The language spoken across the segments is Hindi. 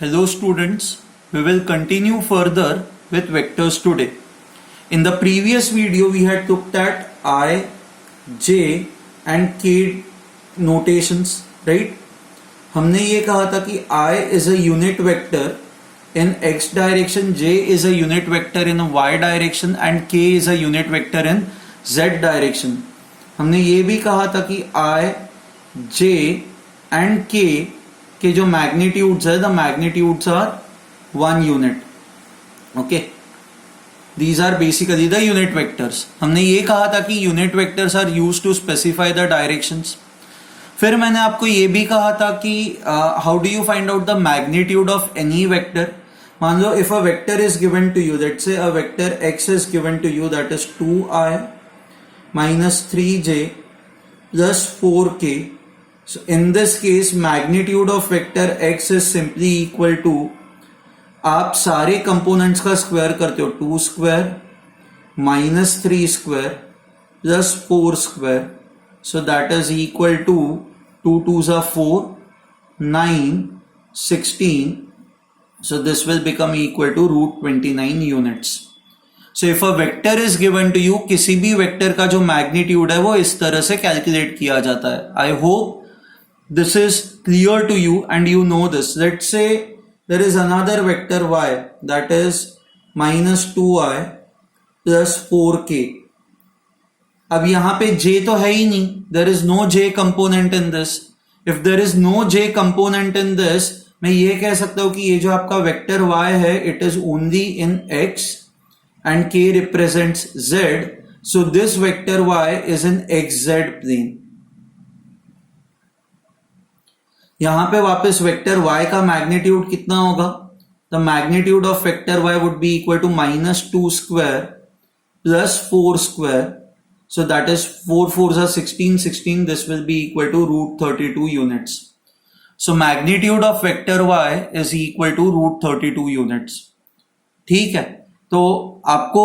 Hello students, we will continue further with vectors today. In the previous video we had looked at I, J and K notations, right? हमने ये कहा था कि I is a unit vector in x direction, J is a unit vector in y direction and K is a unit vector in z direction. हमने ये भी कहा था कि I, J and K के जो मैग्नीट्यूड्स है, the magnitudes are 1 unit. Okay, these are basically the unit vectors. हमने ये कहा था कि unit vectors are used to specify the directions. फिर मैंने आपको ये भी कहा था कि how do you find out the magnitude of any vector. मान लो if a vector is given to you, let's say a vector x is given to you, that is 2i minus 3j plus 4k. So in this case magnitude of vector x is simply equal to, आप सारे कंपोनेंट्स का स्क्वायर करते हो, 2 square minus 3 square plus 4 square. So that is equal to 2 2s are 4, 9, 16. So this will become equal to root 29 units. So if a vector is given to you, किसी भी वेक्टर का जो मैग्नीट्यूड है वो इस तरह से कैलकुलेट किया जाता है. I hope this is clear to you and you know this. Let's say there is another vector y, that is minus 2i plus 4k. अब यहां पे j तो है ही नहीं, there is no j component in this. If there is no j component in this, मैं ये कह सकता हूं कि ये जो आपका वेक्टर y है, it is only in x and k represents z. So this vector y is in xz plane. यहां पे वापस वेक्टर y का मैग्नीट्यूड कितना होगा? The magnitude of vector y would be equal to minus 2 square plus 4 square. So that is 4 4s are 16, 16. This will be equal to root 32 units. So magnitude of vector y is equal to root 32 units. ठीक है, तो आपको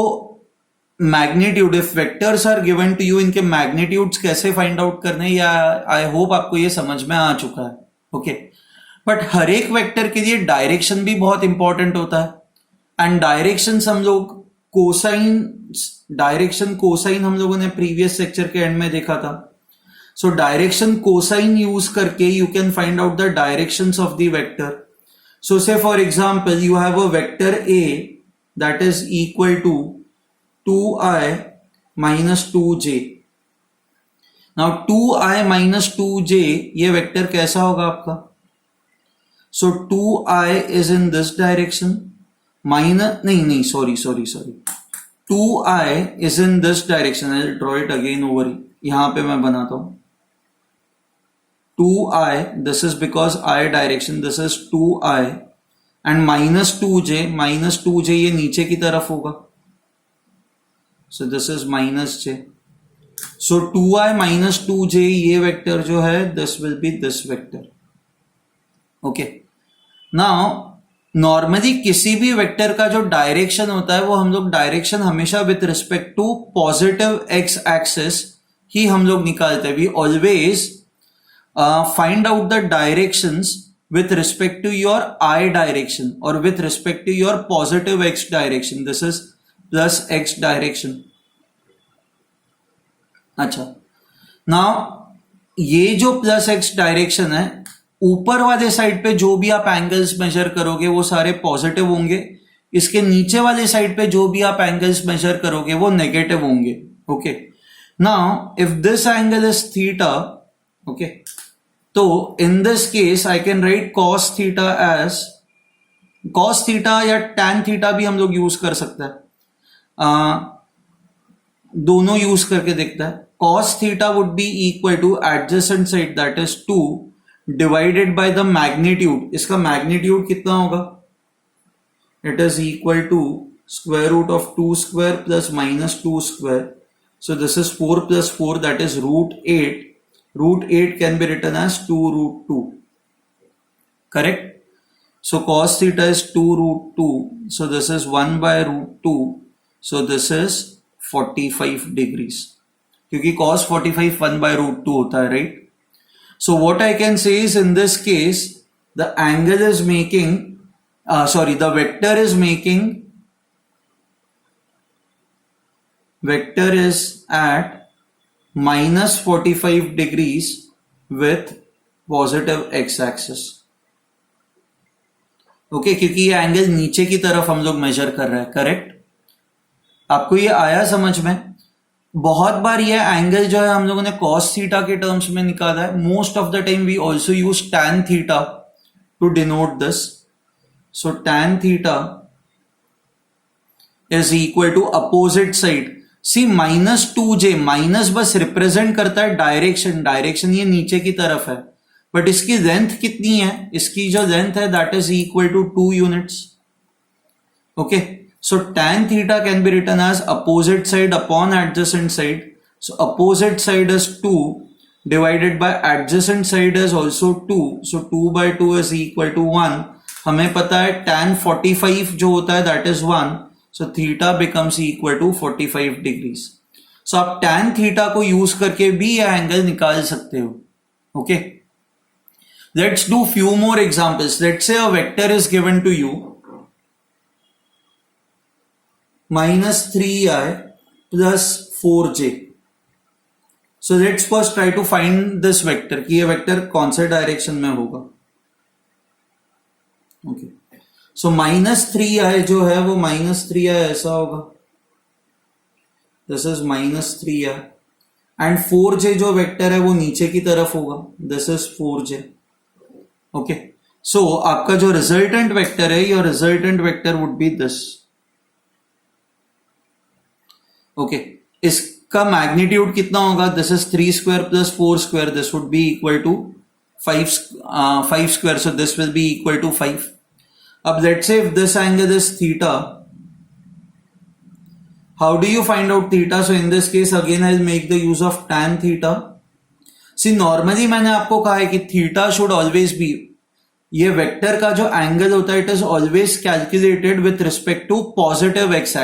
magnitude, if vectors are given to you, इनके मैग्नीट्यूड्स कैसे फाइंड आउट करने, या आई होप आपको ये समझ में आ चुका है. ओके, बट हर एक वेक्टर के लिए डायरेक्शन भी बहुत इंपॉर्टेंट होता है. एंड डायरेक्शन हम लोग कोसाइन हम लोगों ने प्रीवियस लेक्चर के एंड में देखा था. सो डायरेक्शन कोसाइन यूज करके you can find out the directions of the vector. So say for example you have a vector a that is equal to 2i minus 2j. Now 2i minus 2j, ये वेक्टर कैसा होगा आपका? So 2i is in this direction, नहीं, sorry. 2i is in this direction. I'll draw it again over. यहां पे मैं बनाता हूं 2i, this is because I direction, this is 2i and minus 2j ये नीचे की तरफ होगा. So this is minus j. So 2i minus 2j, ये वेक्टर जो है, this will be this vector. Okay. Now normally किसी भी वेक्टर का जो डायरेक्शन होता है वो हम लोग डायरेक्शन हमेशा with respect to positive x axis ही हम लोग निकालते हैं. We always find out the directions with respect to your I direction or with respect to your positive x direction. This is plus x direction. अच्छा, नाउ ये जो प्लस एक्स डायरेक्शन है, ऊपर वाले साइड पे जो भी आप एंगल्स मेजर करोगे वो सारे पॉजिटिव होंगे. इसके नीचे वाले साइड पे जो भी आप एंगल्स मेजर करोगे वो नेगेटिव होंगे. Okay, now if this angle is theta, okay, तो in this case I can write cos theta as cos theta या tan थीटा भी हम लोग यूज कर सकते हैं. दोनों यूज करके देखता है. cos theta would be equal to adjacent side that is 2 divided by the magnitude. इसका मैग्नीट्यूड कितना होगा? It is equal to square root of 2 square plus minus 2 square. So this is 4 plus 4 that is root 8. Root 8 can be written as 2 root 2. Correct? So cos theta is 2 root 2. So this is 1 by root 2. So this is 45 degrees. क्योंकि cos 45 1 by root 2 होता है, right? So what I can say is in this case, the angle is making sorry, the vector is at minus 45 degrees with positive x-axis. Okay क्योंकि ये एंगल नीचे की तरफ हम लोग मेजर कर रहे हैं, करेक्ट? आपको ये आया समझ में? बहुत बार ये एंगल जो है हम लोगों ने cos थीटा के टर्म्स में निकाला है. Most of the time we also use tan theta to denote this. So tan theta is equal to opposite side. See -2j, minus बस रिप्रेजेंट करता है डायरेक्शन ये नीचे की तरफ है, बट इसकी लेंथ कितनी है? इसकी जो लेंथ है that is equal to 2 units. Okay, so tan theta can be written as opposite side upon adjacent side. So opposite side is 2 divided by adjacent side is also 2. So 2 by 2 is equal to 1. हमें पता है tan 45 जो होता है that is 1. So theta becomes equal to 45 degrees. So आप tan theta को यूज करके भी यह एंगल निकाल सकते हो. Okay. Let's do few more examples. Let's say a vector is given to you -3i plus 4j. So let's first try to find this vector कि ये vector कौन से डायरेक्शन में होगा. Okay. So -3i जो है वो -3i ऐसा होगा. This is -3i and 4j जो वेक्टर है वो नीचे की तरफ होगा. This is 4j. Okay. So आपका जो रिजल्टेंट वेक्टर है, your resultant vector would be this. Okay. इसका मैग्नीट्यूड कितना होगा? This is 3 square plus 4 square. This would be equal to 5 square. So this will be equal to 5. अब let's say if this angle is theta, how do you find out theta? So in this case again I'll make the use of tan theta. See normally मैंने आपको कहा है कि theta should always be, ये वेक्टर का जो एंगल होता है it is always calculated with respect to positive x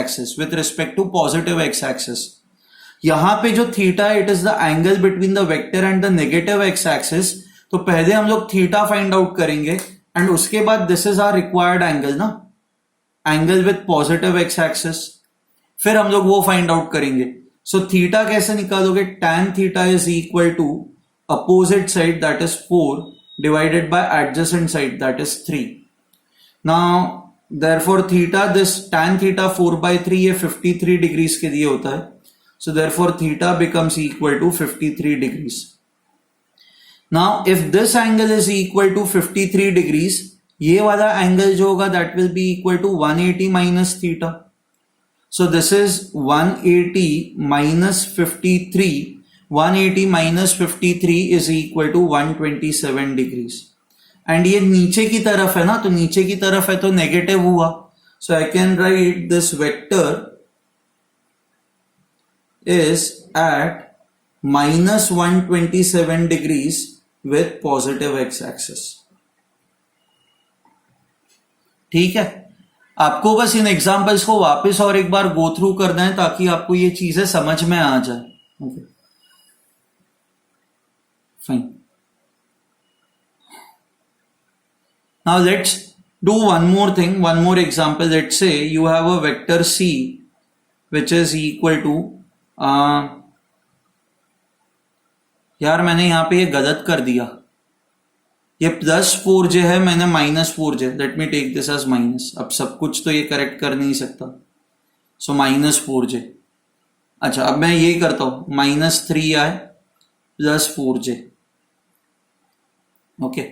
axis. यहां पे जो थीटा है it is the angle between the vector and the negative x axis. तो पहले हम लोग थीटा फाइंड आउट करेंगे एंड उसके बाद this is our required angle ना, angle with positive x axis. फिर हम लोग वो फाइंड आउट करेंगे. सो थीटा कैसे निकालोगे? tan theta is equal to opposite side that is 4 divided by adjacent side that is 3. Now therefore theta, this tan theta 4 by 3 ये 53 degrees के लिए होता है. So therefore theta becomes equal to 53 degrees. Now if this angle is equal to 53 degrees, ये वाला एंगल जो होगा that will be equal to 180 minus theta. So this is 180 minus 53. 180 minus 53 is equal to 127 degrees. And ये नीचे की तरफ है ना, तो नीचे की तरफ है तो नेगेटिव हुआ. So I can write this vector is at minus 127 degrees with positive x-axis. ठीक है, आपको बस इन एग्जाम्पल्स को वापस और एक बार गो थ्रू करना है ताकि आपको ये चीजें समझ में आ जाए. Okay. Fine. Now let's do one more thing, one more example. Let's say you have a vector c which is equal to यार मैंने यहां पे ये गलत कर दिया. ये प्लस 4j है, मैंने -4j. Let me take this as minus. अब सब कुछ तो ये करेक्ट कर नहीं सकता. सो -4j. अच्छा अब मैं ये करता हूं -3i plus 4j. ओके,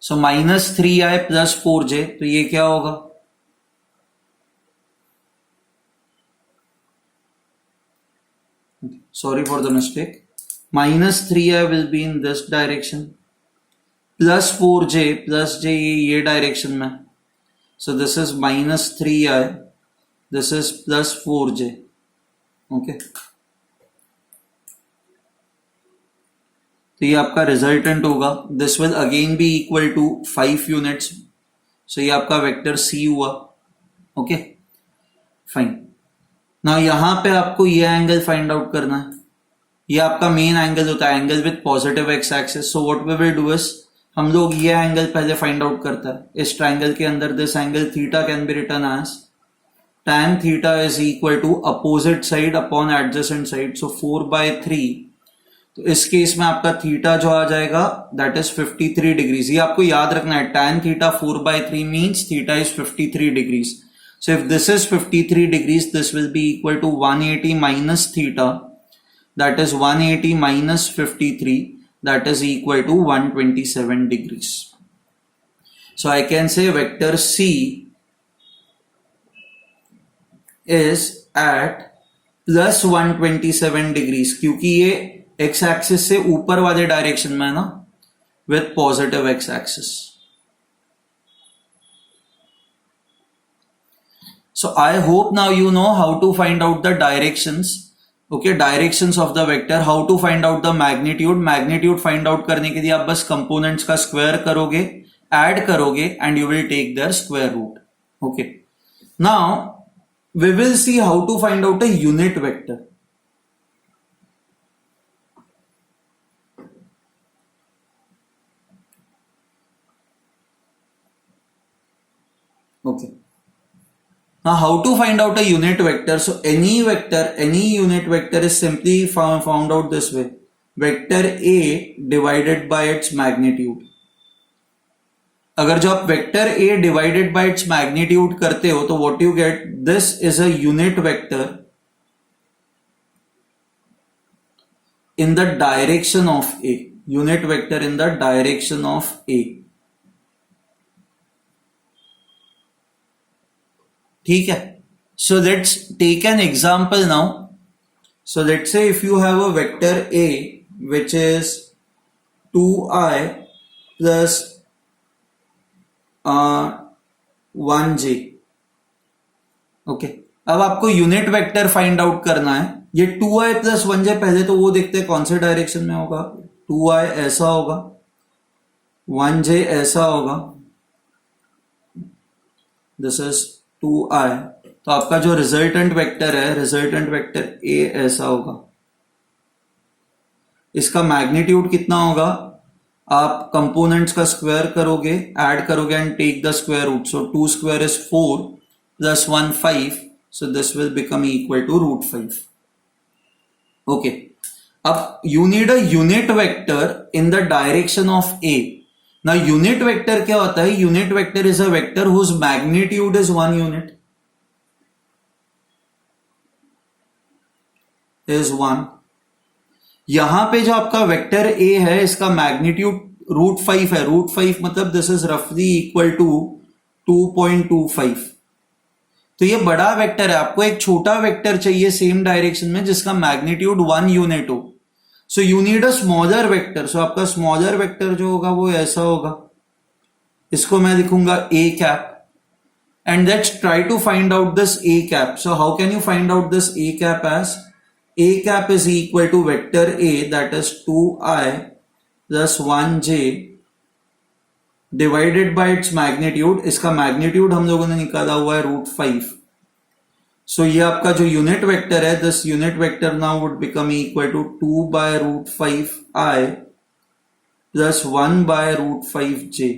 सो -3i plus 4j. तो ये क्या होगा? Sorry for the mistake. -3i will be in this direction plus 4j plus j ये डायरेक्शन में. So this is -3i, this is plus 4j. Okay, तो ये आपका रिजल्टेंट होगा. This will again be equal to 5 units. सो ये आपका वेक्टर सी हुआ. Okay fine. नाउ यहां पे आपको ये एंगल फाइंड आउट करना है. ये आपका मेन एंगल होता है, angle with positive x axis. So what we will do is हम लोग ये एंगल पहले फाइंड आउट करता है। इस ट्राइंगल के अंदर this angle theta can be written as tan theta is equal to opposite side upon adjacent side, so 4/3। तो इस केस में आपका थीटा जो आ जाएगा दैट इज 53 डिग्रीज। ये आपको याद रखना है, tan theta 4/3 means theta is 53 degrees. So if this is 53 degrees, this will be equal to 180 minus theta, that is 180 minus 53, that is equal to 127 degrees. So I can say vector C is at plus 127 degrees, क्योंकि ये x axis से ऊपर वाले डायरेक्शन में है ना, with positive x axis. So I hope now you know how to find out the directions, okay, directions of the vector, how to find out the magnitude. Magnitude find out करने के लिए आप बस components का square करोगे, add करोगे and you will take their square root. Okay. Now we will see how to find out a unit vector. Okay. Now, how to find out a unit vector? So, any unit vector is simply found out this way. Vector A divided by its magnitude. अगर जो आप vector A divided by its magnitude करते हो तो what you get? This is a unit vector in the direction of A. Unit vector in the direction of A. ठीक है, so let's take an example now. So let's say if you have a vector A which is 2i plus 1j. Okay, अब आपको यूनिट वेक्टर फाइंड आउट करना है। ये 2i plus 1j, पहले तो वो देखते हैं कौन से डायरेक्शन में होगा। 2i ऐसा होगा, 1j ऐसा होगा, दिस इज 2i। तो आपका जो रिजल्टेंट वेक्टर है, रिजल्टेंट वेक्टर A ऐसा होगा। इसका मैग्नीट्यूड कितना होगा? आप कंपोनेंट्स का स्क्वायर करोगे, ऐड करोगे and take the square root. So 2 square is 4 plus 1 5, so this will become equal to √5. Okay, अब you need a unit vector in the direction of A. Now unit vector क्या होता है? Unit vector is a vector whose magnitude is 1 unit, is 1. यहां पे जो आपका वेक्टर A है इसका मैग्नीट्यूड √5 है। √5 मतलब दिस इज रफली इक्वल टू 2.25। तो ये बड़ा वेक्टर है, आपको एक छोटा वेक्टर चाहिए सेम डायरेक्शन में जिसका मैग्नीट्यूड 1 यूनिट हो। So you need a smaller vector. So आपका स्मॉलर वेक्टर जो होगा वो ऐसा होगा, इसको मैं लिखूंगा A cap, and let's try to find out this A cap. So how can you find out this A cap? As A cap is equal to vector A, that is 2i plus 1j divided by its magnitude. इसका मैग्नीट्यूड हम लोगों ने निकाला हुआ है √5। सो ये आपका जो यूनिट वेक्टर है, this unit vector now would become equal to 2/√5i plus 1/√5j.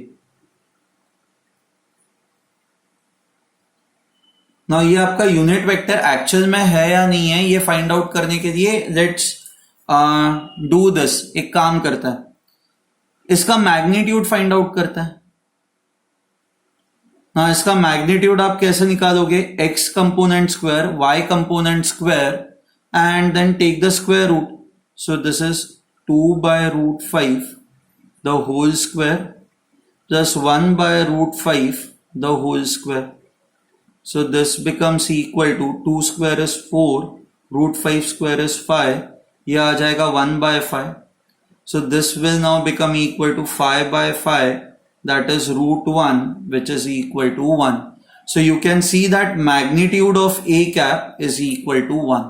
Now ये आपका यूनिट वेक्टर एक्चुअल में है या नहीं है, ये फाइंड आउट करने के लिए लेट्स डू दिस। एक काम करता है, इसका मैग्नीट्यूड फाइंड आउट करता है। ना इसका मैग्नीट्यूड आप कैसे निकालोगे? x component square, y component square and then take the square root. So this is 2/√5 the whole square plus 1/√5 the whole square. So this becomes equal to 2 square is 4, √5 square is 5, ये आ जाएगा 1/5. So this will now become equal to 5/5, that is √1, which is equal to 1. So you can see that magnitude of A cap is equal to 1.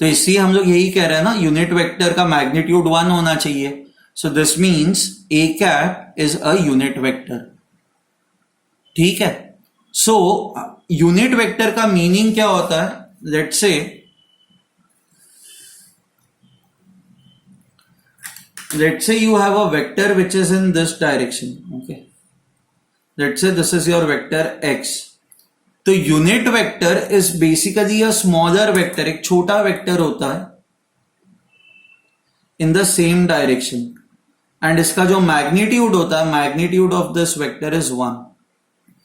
तो इससे हम लोग यही कह रहे हैं ना, यूनिट वेक्टर का मैग्नीट्यूड 1 होना चाहिए। So this means A cap is a unit vector. ठीक है, सो यूनिट वेक्टर का मीनिंग क्या होता है? let's say you have a vector which is in this direction. Okay, let's say this is your vector x. तो unit vector is basically a smaller vector, एक छोटा वेक्टर होता है इन द सेम डायरेक्शन, एंड इसका जो मैग्नीट्यूड होता है, magnitude of this vector is 1.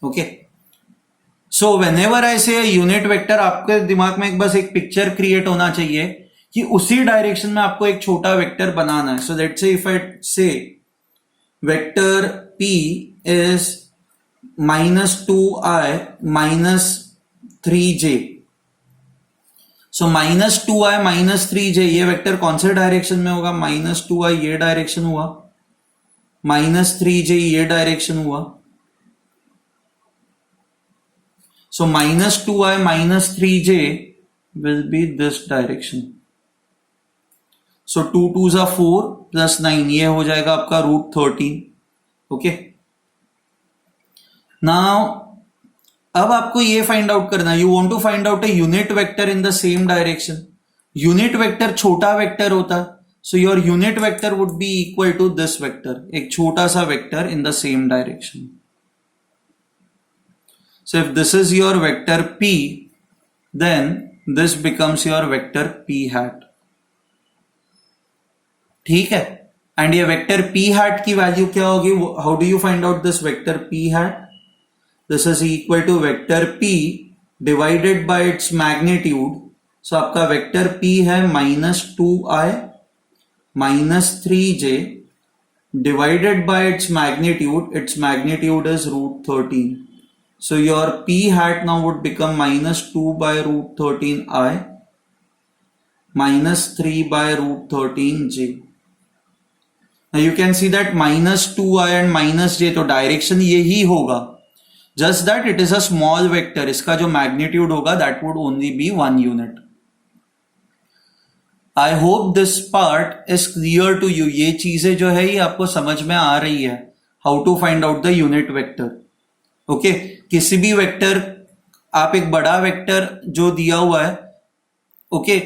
Okay, so whenever I से यूनिट वेक्टर, आपके दिमाग में बस एक पिक्चर क्रिएट होना चाहिए कि उसी डायरेक्शन में आपको एक छोटा वेक्टर बनाना है. सो लेट्स से इफ आई से vector p is -2i -3j. So -2i -3j, ये वेक्टर कौन से डायरेक्शन में होगा? -2i ये डायरेक्शन हुआ, -3j ये डायरेक्शन हुआ. सो -2i -3j will be this direction. So 2 2s are 4 + 9, ये हो जाएगा आपका √13. ओके, नाउ अब आपको ये फाइंड आउट करना है, you want to find out a unit vector in the same direction. Unit vector छोटा वेक्टर होता है, so your unit vector would be equal to this vector, एक छोटा सा vector in the same direction. So if this is your vector p, then this becomes your vector p hat. ठीक है, एंड ये वेक्टर p hat की वैल्यू क्या होगी? How do you find out this vector p hat? This is equal to vector p divided by its magnitude. So आपका वेक्टर p है -2i -3j divided by its magnitude. Its magnitude is √13. So your p hat now would become -2 by √13i -3 by √13j. Now you can see that -2i and -j, तो डायरेक्शन यही होगा, just that it is a small vector. इसका जो मैग्नीट्यूड होगा that would only be 1 unit. I hope this part is clear to you. ये चीजें जो है ये आपको समझ में आ रही है, how to find out the unit vector. Okay, किसी भी वेक्टर, आप एक बड़ा वेक्टर जो दिया हुआ है, ओके,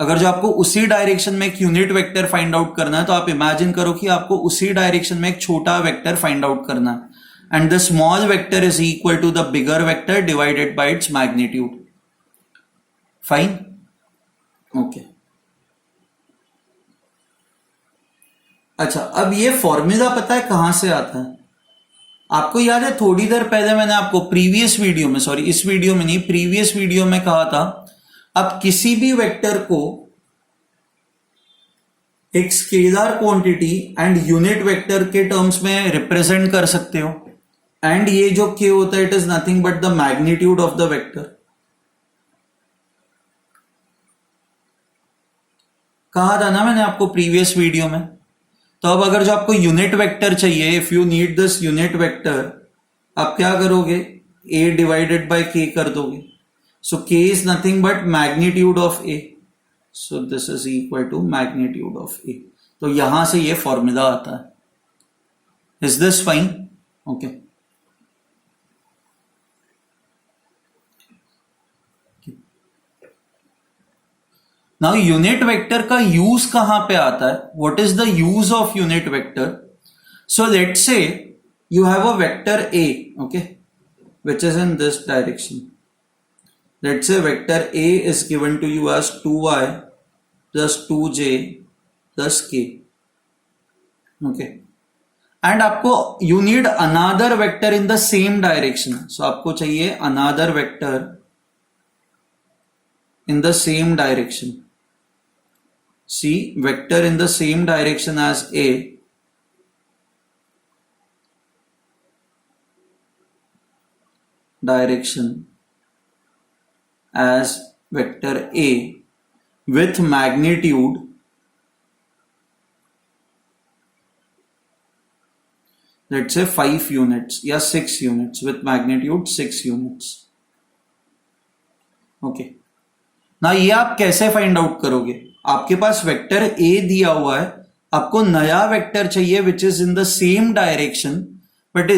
अगर जो आपको उसी डायरेक्शन में एक यूनिट वेक्टर फाइंड आउट करना है, तो आप इमेजिन करो कि आपको उसी डायरेक्शन में एक छोटा वेक्टर फाइंड आउट करना है, and the small vector is equal to the bigger vector divided by its magnitude. Fine? Okay. अच्छा, अब ये फॉर्मूला पता है कहां से आता है? आपको याद है थोड़ी देर पहले मैंने आपको प्रीवियस वीडियो में, सॉरी इस वीडियो में नहीं, प्रीवियस वीडियो में कहा था, आप किसी भी वेक्टर को एक scalar quantity and unit vector के टर्म्स में रिप्रेजेंट कर सकते हो. एंड ये जो k होता है, it is nothing but the magnitude of the vector. कहा था ना मैंने आपको प्रीवियस वीडियो में. तो अब अगर जो आपको यूनिट वेक्टर चाहिए, if you need this unit vector, आप क्या करोगे? a डिवाइडेड बाय k कर दोगे. So k is nothing but magnitude of a. So this is equal to magnitude of a. तो यहां से ये फॉर्मूला आता है. Is this fine? Okay, now unit vector का यूज कहां पे आता है? What is the use of unit vector? So let's say you have a vector a, okay, which is in this direction. Let's say vector a is given to you as 2i plus 2j plus k. ओके, एंड आपको you need another vector in the same direction. So आपको चाहिए another vector in the same direction. See, vector in the same direction as a direction as vector a with magnitude let's say 5 units या 6 units, with magnitude 6 units. Okay, ना ये आप कैसे फाइंड आउट करोगे? आपके पास वेक्टर a दिया हुआ है, आपको नया वेक्टर चाहिए विच is in the same direction, but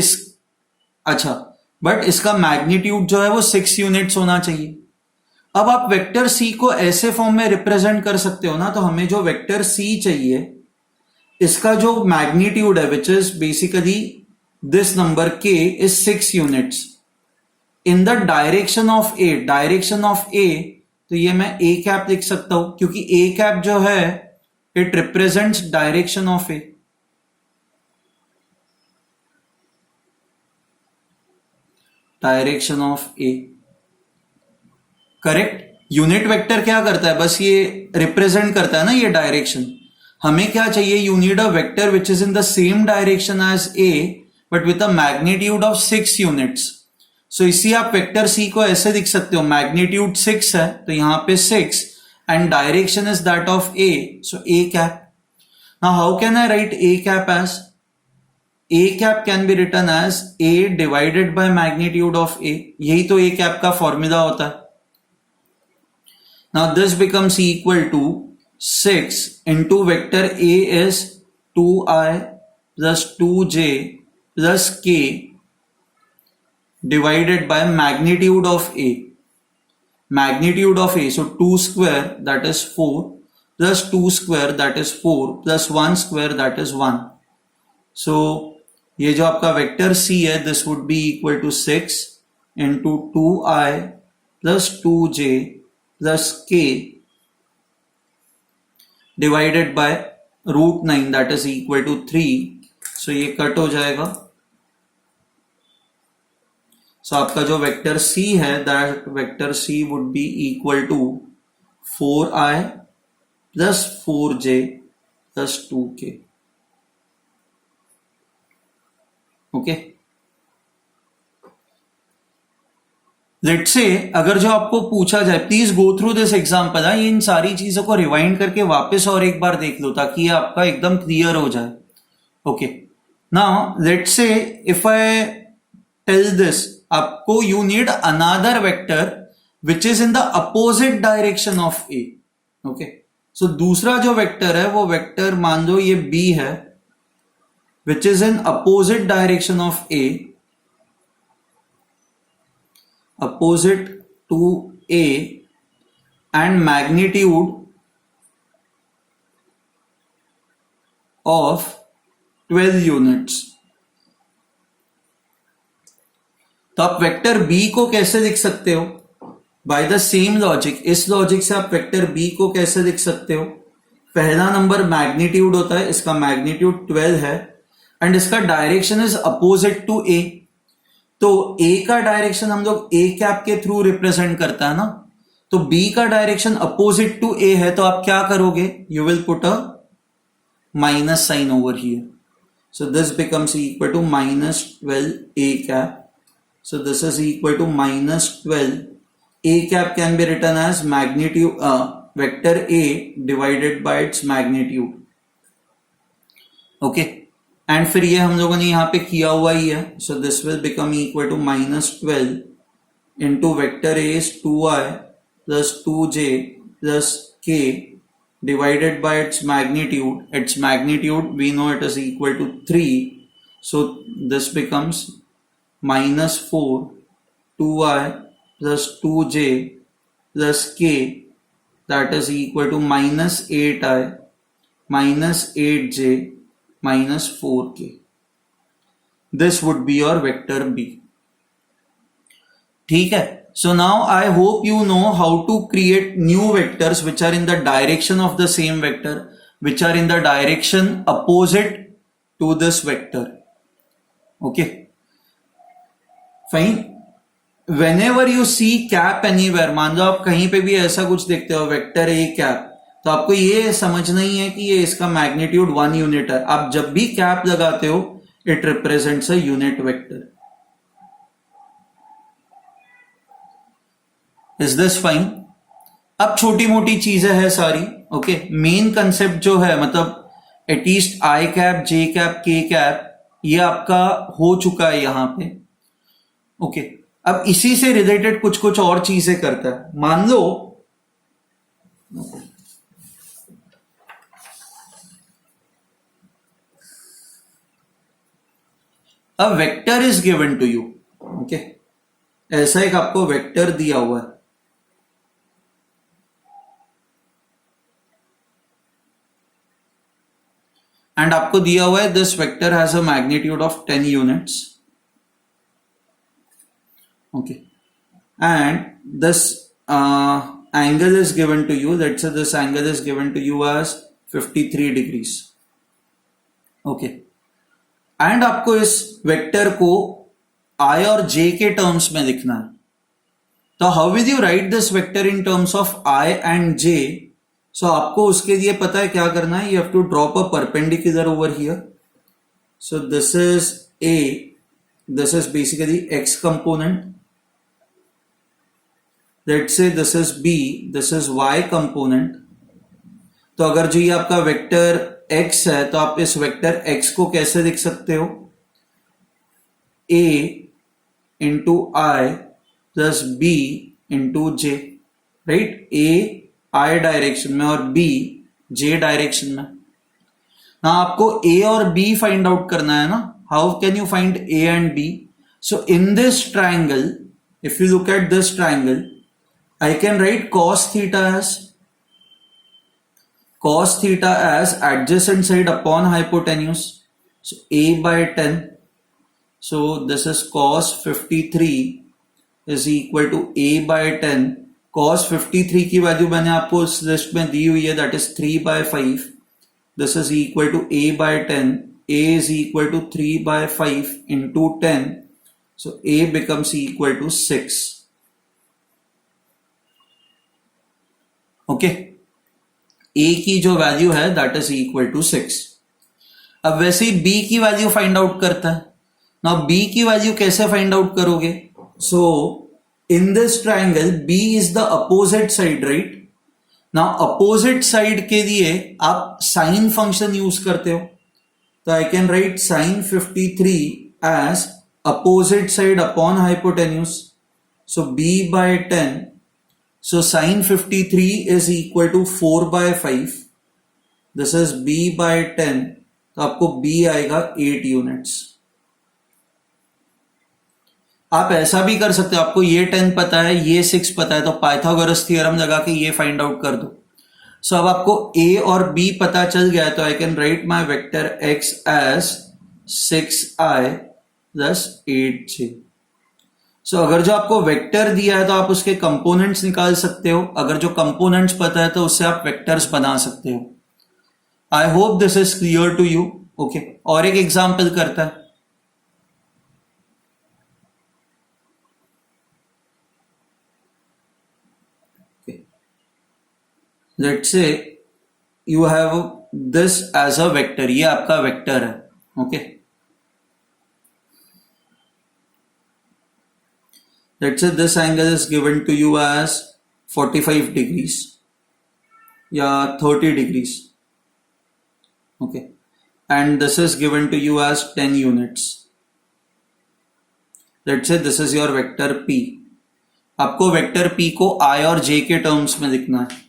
इसका मैग्नीट्यूड जो है वो 6 यूनिट्स होना चाहिए. अब आप वेक्टर c को ऐसे फॉर्म में रिप्रेजेंट कर सकते हो ना. तो हमें जो वेक्टर c चाहिए इसका जो मैग्नीट्यूड है which is basically this number k is 6 units in the direction of A. Direction of A, तो ये मैं ए कैप लिख सकता हूं क्योंकि ए कैप जो है it represents direction of A. Direction of A, correct. Unit vector क्या करता है, बस ये रिप्रेजेंट करता है ना ये डायरेक्शन। हमें क्या चाहिए, you need a vector which is in the same direction as A but with a magnitude of 6 units. So इसी आप वेक्टर सी को ऐसे लिख सकते हो, मैग्नीट्यूड 6 है तो यहां पे 6 and direction is that of A, so A cap. Now how can I write A cap as, A cap can be written as A divided by magnitude of A. यही तो ए कैप का फॉर्मूला होता है। Now this becomes equal to 6 into vector A is 2i plus 2j plus k divided by magnitude of A. Magnitude of A, so 2 square that is 4 plus 2 square that is 4 plus 1 square that is 1. So ये जो आपका वेक्टर C है this would be equal to 6 into 2i plus 2j plus k divided by root 9 that is equal to 3. So ये कट हो जाएगा। So आपका जो वेक्टर C है that vector C would be equal to 4i plus 4j plus 2k. Okay, let's say अगर जो आपको पूछा जाए, please go through this example, ये इन सारी चीजों को रिवाइंड करके वापस और एक बार देख लो ताकि ये आपका एकदम क्लियर हो जाए। Okay, now let's say if I tell this, आपको you need another vector which is in the opposite direction of A. Okay, so दूसरा जो वेक्टर है वो वेक्टर मान लो ये बी है which is in opposite direction of A, opposite to A and magnitude of 12 units। तो आप वेक्टर B को कैसे लिख सकते हो, बाय द सेम लॉजिक। इस लॉजिक से आप वेक्टर B को कैसे लिख सकते हो, पहला नंबर मैग्नीट्यूड होता है, इसका मैग्नीट्यूड 12 है एंड इसका direction is opposite to A। तो A का डायरेक्शन हम लोग A कैप के थ्रू रिप्रेजेंट करता है ना, तो B का डायरेक्शन अपोजिट टू A है, तो आप क्या करोगे, you will put a minus sign over here. So this becomes equal to -12 A cap. So this is equal to -12 A cap can be written as magnitude vector A divided by its magnitude. Okay, and फिर ये हम लोगों ने यहां पे किया हुआ ही है, so this will become equal to -12 into vector A is 2i plus 2j plus k divided by its magnitude. Its magnitude we know it is equal to 3, so this becomes -4 2i plus 2j plus k that is equal to -8i -8j -4k. This would be your vector B. ठीक है, so now I hope you know how to create new vectors which are in the direction of the same vector, which are in the direction opposite to this vector. Okay, fine. Whenever you see cap anywhere, मान लो आप कहीं पे भी ऐसा कुछ देखते हो वेक्टर ए कैप, तो आपको ये समझना ही है कि ये इसका मैग्नीट्यूड 1 यूनिट है। आप जब भी कैप लगाते हो it represents a unit vector. Is this fine? अब छोटी मोटी चीजें हैं सारी। ओके, मेन कंसेप्ट जो है मतलब at least I cap, J cap, के कैप, ये आपका हो चुका है यहां पे। ओके, अब इसी से रिलेटेड कुछ कुछ और चीजें करता है। मान लो a vector is given to you। Okay, ऐसा एक आपको वेक्टर दिया हुआ है एंड आपको दिया हुआ है this vector has a magnitude of 10 units. Okay, and this angle is given to you. Let's say this angle is given to you as 53 degrees. Okay, and आपको इस वेक्टर को I और J के टर्म्स में लिखना है. तो how will you write this vector in terms of I and J? सो आपको उसके लिए पता है क्या करना है. You have to drop a perpendicular over here. So this is A, this is basically x component. Let's say this is B, this is y component. तो अगर जो ये आपका वेक्टर x है तो आप इस वेक्टर x को कैसे लिख सकते हो? A into I plus B into J, right? A I direction में और B J डायरेक्शन में. ना आपको A और B फाइंड आउट करना है ना. How can you find A and B? So in this triangle, if you look at this triangle, I can write cos theta as adjacent side upon hypotenuse. So A by 10. So this is cos 53 is equal to A by 10. Cos 53 की वैल्यू मैंने आपको इस लिस्ट में दी हुई है, that is 3 by 5. This is equal to A by 10. A is equal to 3 by 5 into 10. So A becomes equal to 6. Okay, A की जो वैल्यू है दैट इज इक्वल टू 6. अब वैसे ही B की वैल्यू फाइंड आउट करता है. नाउ B की वैल्यू कैसे फाइंड आउट करोगे? So in this triangle B is the opposite side, right? Now opposite side के लिए आप साइन फंक्शन यूज करते हो. तो I can write sine 53 as opposite side upon hypotenuse. So B by 10. So sin 53 is equal to 4 by 5. This is B by 10. तो आपको B आएगा 8 यूनिट्स. आप ऐसा भी कर सकते हो, आपको ये 10 पता है, ये 6 पता है, तो पाइथागोरस थ्योरम लगा के ये फाइंड आउट कर दो. सो अब आपको A और B पता चल गया है, तो I can write my vector X as 6i plus 8j. So अगर जो आपको वेक्टर दिया है तो आप उसके कंपोनेंट्स निकाल सकते हो. अगर जो कंपोनेंट्स पता है तो उससे आप वेक्टर्स बना सकते हो. I hope this is clear to you. Okay, और एक एग्जांपल करता है. Let's say you have this as a vector. ये आपका वेक्टर है. Okay, let's say this angle is given to you as 45 degrees या 30 degrees. Okay, and this is given to you as 10 units. Let's say this is your vector P. आपको वेक्टर P को I और J के टर्म्स में लिखना है.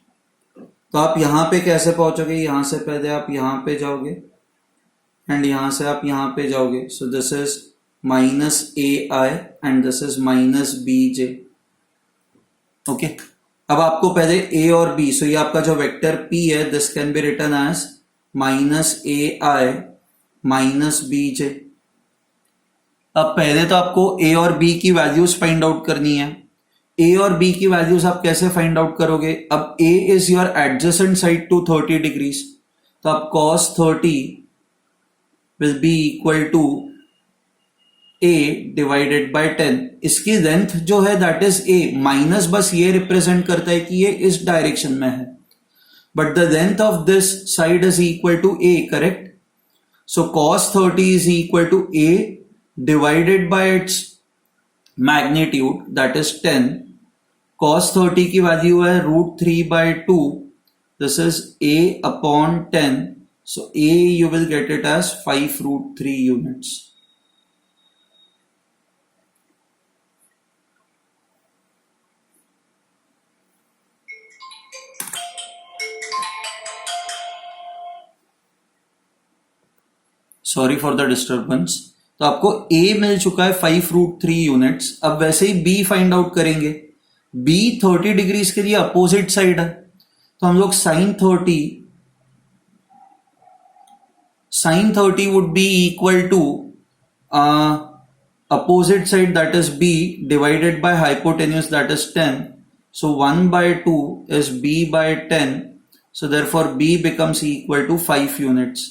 तो आप यहां पे कैसे पहुंचोगे? यहां से पहले आप यहां पे जाओगे एंड यहां से आप यहां पे जाओगे. सो this is minus AI and this is minus BJ. Okay, अब आपको पहले A और B, सो ये आपका जो वेक्टर P है, this can be written as minus AI minus BJ. अब पहले तो आपको A और B की वैल्यूज फाइंड आउट करनी है. A और B की वैल्यूज आप कैसे फाइंड आउट करोगे? अब A is your adjacent side to 30 degrees, तो आप cos 30 will be equal to A divided by 10. इसकी लेंथ जो है दैट इज A, माइनस बस ये रिप्रेजेंट करता है कि ये इस डायरेक्शन में है, but the length of this side is equal to A, correct? So cos 30 is equal to A divided by its magnitude that is 10. cos 30 की वैल्यू है √3/2. This is A upon 10. सो A you will get it as 5√3 units. Sorry for the disturbance. तो आपको A मिल चुका है 5√3 यूनिट्स. अब वैसे ही B फाइंड आउट करेंगे. B 30 डिग्रीज के लिए अपोजिट साइड है, तो हम लोग sign Sine 30 would be equal to opposite side, that is b, divided by hypotenuse, that is 10. So 1 by 2 is b by 10. So therefore b becomes equal to 5 units.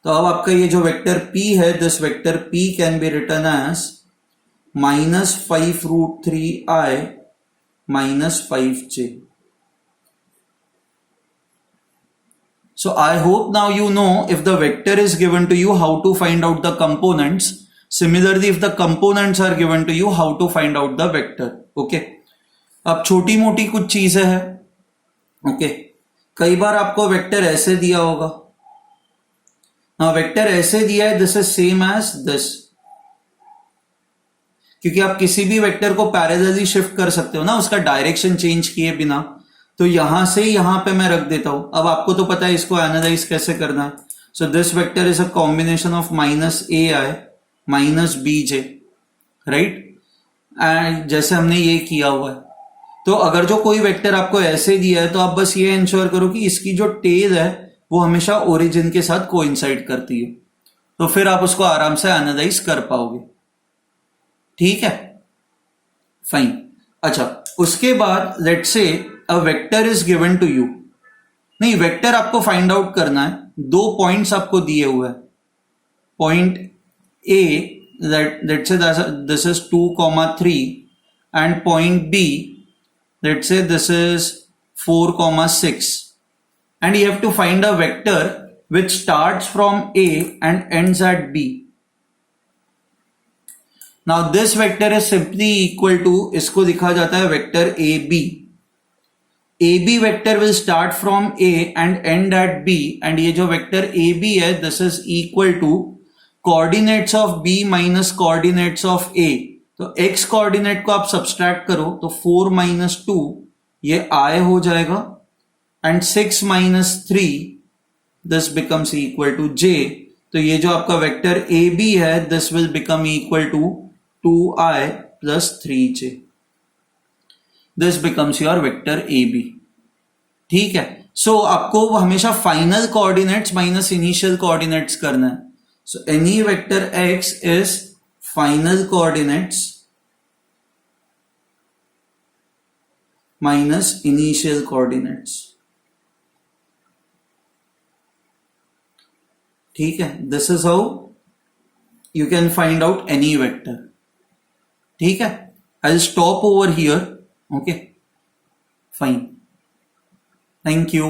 तो अब आपका ये जो वेक्टर p है, this vector p can be written as -5√3i -5j. So I hope now you know if the vector is given to you how to find out the components. Similarly, if the components are given to you, how to find out the vector. Okay. अब छोटी मोटी कुछ चीजें हैं. Okay. कई बार आपको वेक्टर ऐसे दिया होगा. Now वेक्टर ऐसे दिया है, this is same as this. क्योंकि आप किसी भी वेक्टर को पैरेलली शिफ्ट कर सकते हो ना, उसका डायरेक्शन चेंज किए बिना. तो यहां से यहां पे मैं रख देता हूं. अब आपको तो पता है इसको एनालाइज कैसे करना है. So this vector is a combination of -ai -bj, right. And जैसे हमने ये किया हुआ है. तो अगर जो कोई वेक्टर आपको ऐसे दिया है तो आप बस ये इंश्योर करो कि इसकी जो टेल है वो हमेशा ओरिजिन के साथ कोइंसाइड करती है. तो फिर आप उसको आराम से एनालाइज कर पाओगे. ठीक है, फाइन. अच्छा, उसके बाद let's say a vector is given to you. नहीं, वेक्टर आपको फाइंड आउट करना है. 2 पॉइंट्स आपको दिए हुए हैं. Point A, let's say this is 2,3 and point B, let's say this is 4,6, and you have to find a vector which starts from A and ends at B. Now this vector is simply equal to, इसको लिखा जाता है vector AB. AB vector will start from A and end at B, and ये जो वेक्टर AB है, this is equal to coordinates of B minus coordinates of A. तो x कोऑर्डिनेट को आप सब्सट्रैक्ट करो तो 4 minus 2 ये I हो जाएगा, and 6 minus 3 this becomes equal to j. तो ये जो आपका वेक्टर AB है, this will become equal to 2i plus 3j. This becomes your vector AB. ठीक है. सो आपको हमेशा final coordinates minus initial coordinates करना है. So any vector x is final coordinates minus initial coordinates. ठीक है. This is how you can find out any vector. ठीक है. I will stop over here. Okay, fine. Thank you.